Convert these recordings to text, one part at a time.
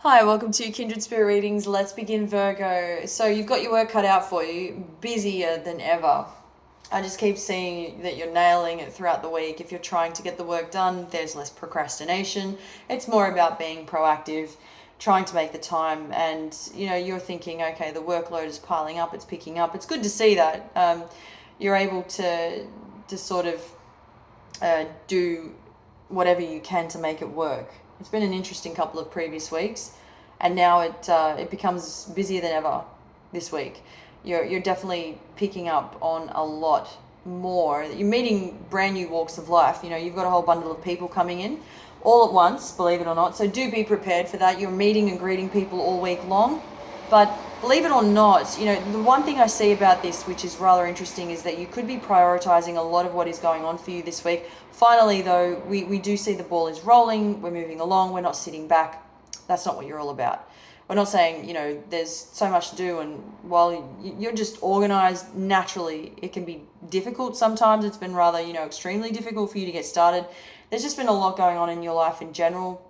Hi, welcome to Kindred Spirit Readings. Let's begin, Virgo. So you've got your work cut out for you, busier than ever. I just keep seeing that you're nailing it throughout the week. If you're trying to get the work done, there's less procrastination. It's more about being proactive, trying to make the time, and you're thinking, okay, the workload is piling up, it's picking up. It's good to see that you're able to sort of do whatever you can to make it work. It's been an interesting couple of previous weeks, and now it becomes busier than ever this week. You're definitely picking up on a lot more. You're meeting brand new walks of life. You've got a whole bundle of people coming in all at once, believe it or not. So do be prepared for that. You're meeting and greeting people all week long. But believe it or not, the one thing I see about this, which is rather interesting, is that you could be prioritizing a lot of what is going on for you this week. Finally, though, we do see the ball is rolling. We're moving along. We're not sitting back. That's not what you're all about. We're not saying, there's so much to do, and while you're just organized naturally, it can be difficult sometimes. It's been rather, extremely difficult for you to get started. There's just been a lot going on in your life in general,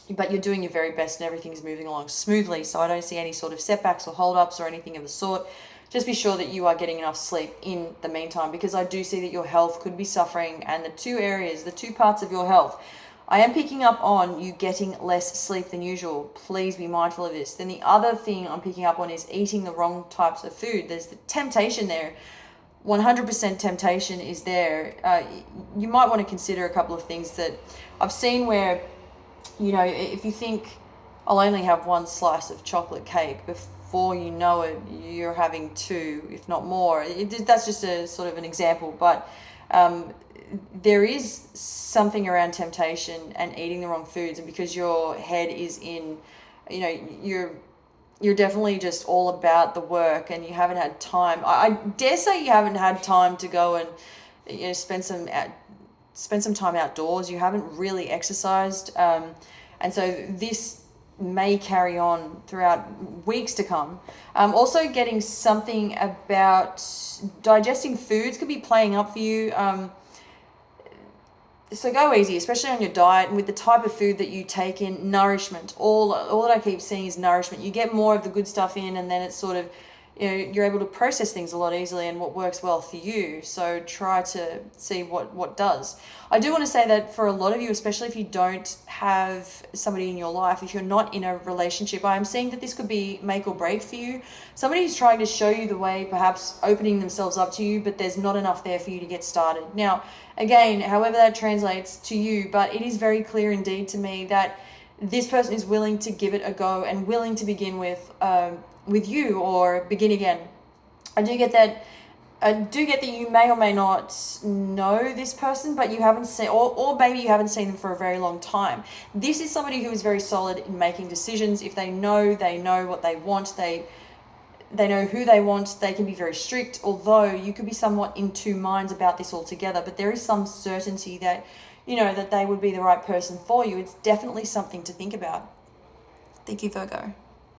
but you're doing your very best and everything's moving along smoothly. So I don't see any sort of setbacks or holdups or anything of the sort. Just be sure that you are getting enough sleep in the meantime, because I do see that your health could be suffering, and the two parts of your health, I am picking up on you getting less sleep than usual. Please be mindful of this. Then the other thing I'm picking up on is eating the wrong types of food. There's the temptation there. 100% temptation is there. You might want to consider a couple of things that I've seen where, if you think I'll only have one slice of chocolate cake, before you know it, you're having two, if not more. That's just a sort of an example, but there is something around temptation and eating the wrong foods, and because your head is in, you're definitely just all about the work, and you haven't had time. I dare say you haven't had time to go and spend some time outdoors. You haven't really exercised, and so this may carry on throughout weeks to come. Also, getting something about digesting foods could be playing up for you. So go easy, especially on your diet and with the type of food that you take in. Nourishment, all that I keep seeing is nourishment. You get more of the good stuff in, and then it's sort of, you're able to process things a lot easily and what works well for you. So try to see what does. I do want to say that for a lot of you, especially if you don't have somebody in your life, if you're not in a relationship, I am seeing that this could be make or break for you. Somebody who's trying to show you the way, perhaps opening themselves up to you, but there's not enough there for you to get started. Now, again, however that translates to you, but it is very clear indeed to me that this person is willing to give it a go and willing to begin with you, or begin again. I do get that you may or may not know this person, but you haven't seen, or maybe you haven't seen them for a very long time. This is somebody who is very solid in making decisions. If they know what they want, they know who they want. They can be very strict, although you could be somewhat in two minds about this altogether, but there is some certainty that, that they would be the right person for you. It's definitely something to think about. Thank you, Virgo.